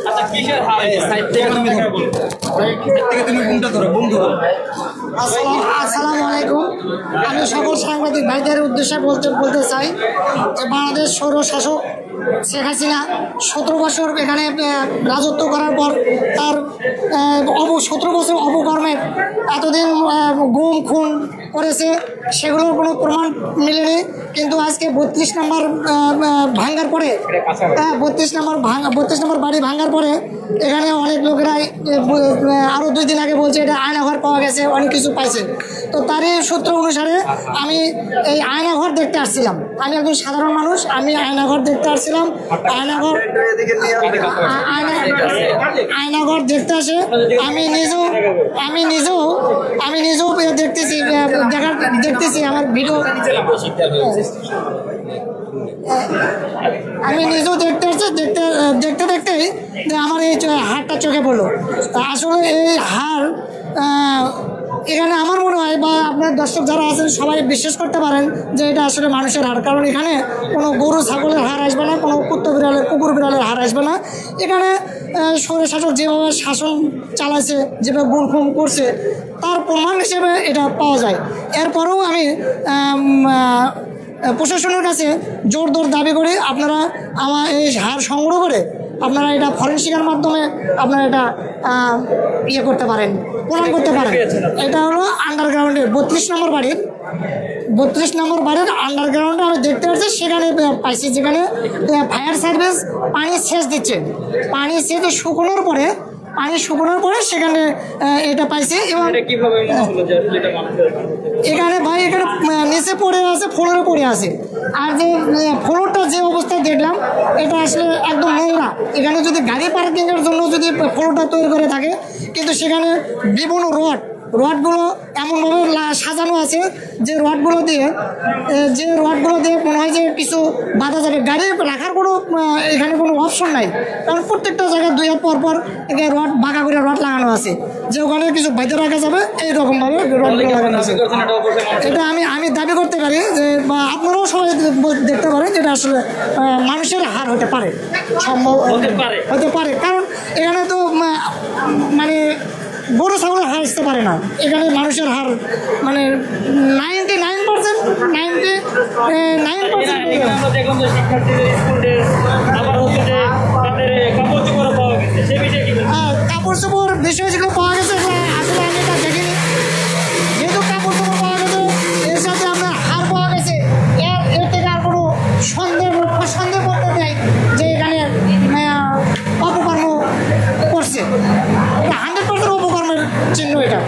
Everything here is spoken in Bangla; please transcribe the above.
আচ্ছা কিসের হার সাইড থেকে তুমি ধরো সাইড থেকে তুমি কোনটা ধরো বন্ধু আসসালামু আলাইকুম। আমি সকল সাংবাদিক ভাইদের উদ্দেশ্যে বলতে চাই যে বাংলাদেশ সৌর শাসক শেখ হাসিনা 17 বছর এখানে রাজত্ব করার পর তার 17 বছর অপকর্মের এতদিন গুম খুন করেছে, সেগুলোর কোনো প্রমাণ মেলেনি। কিন্তু আজকে 32 নম্বর ভাঙার পরে 32 নম্বর বাড়ি ভাঙার পরে এখানে অনেক লোকেরাই আরও 2 দিন আগে বলছে এটা আয়নাঘর পাওয়া গেছে, অনেক কিছু পাইছে। তো তারই সূত্র অনুসারে আমি এই আয়নাঘর দেখতে আসছিলাম। আমি একজন সাধারণ মানুষ, আমি আয়নাঘর দেখতে আসছিলাম। আয়নাঘর দেখতে আসে আমি নিজেও দেখতেছি আমার ভিডিও, আমি নিজেও দেখতে আসছি। দেখতেই আমার এই হাড়টা চোখে পড়লো। আসলে এই হাড় এখানে আমার মনে হয় বা আপনার দর্শক যারা আছেন সবাই বিশ্বাস করতে পারেন যে এটা আসলে মানুষের হাড়, কারণ এখানে কোনো গরু ছাগলের হাড় আসবে না, কোনো কুকুর বিড়ালের হাড় আসবে না। এখানে স্বৈরশাসক যেভাবে শাসন চালাচ্ছে, যেভাবে গুম খুম করছে তার প্রমাণ হিসেবে এটা পাওয়া যায়। এরপরেও আমি প্রশাসনের কাছে জোর দাবি করি আপনারা আমার এই হাড় সংগ্রহ করে আপনারা এটা ফরেনসিকের মাধ্যমে আপনারা এটা করতে পারেন, প্রমাণ করতে পারেন। এটা হলো আন্ডারগ্রাউন্ডের 32 নম্বর বাড়ির আন্ডারগ্রাউন্ডে আমি দেখতে পাচ্ছি। সেখানে পাইছি যেখানে ফায়ার সার্ভিস পানি সেচ দিচ্ছে, পানি সেচ শুকনোর পরে সেখানে এটা পাইছে। এবং এখানে ভাই এখানে নিচে পড়ে আছে, ফ্লোরে পড়ে আছে। আর যে ফ্লোরটা যে অবস্থায় দেখলাম এটা আসলে একদম নোংরা। এখানে যদি গাড়ি পার্কিংয়ের জন্য যদি ফ্লোরটা তৈরি করে থাকে, কিন্তু সেখানে বিভিন্ন রডগুলো এমনভাবে সাজানো আছে যে রডগুলো দিয়ে মনে হয় যে কিছু বাধা যাবে, গাড়ি রাখার কোনো এখানে কোনো অপশন নাই। কারণ প্রত্যেকটা জায়গায় 2 হাত পর এখানে বাঁকা করে রড লাগানো আছে, যে ওখানে কিছু বাইরে রাখা যাবে এইরকমভাবে রডগুলো লাগানো আছে। এটা আমি দাবি করতে পারি যে বা আপনারাও সবাই দেখতে পারেন যেটা আসলে মানুষের হার হতে পারে, সম্ভব হতে পারে। কারণ এখানে তো মানে গরু ছাগলের হার আসতে পারে না, এখানে মানুষের হার মানে 99%। কাপড় চোপড় বিষয় যেগুলো পাওয়া গেছে আসলে আমি এটা দেখিনি। যেহেতু কাপড় চোপড় পাওয়া গেছে, এর সাথে আপনার হার পাওয়া গেছে, এর থেকে আর কোনো সন্দেহ করতে দেয় যে এখানে অপকর্ম করছে। 100% অপকর্মের চিহ্ন এটা।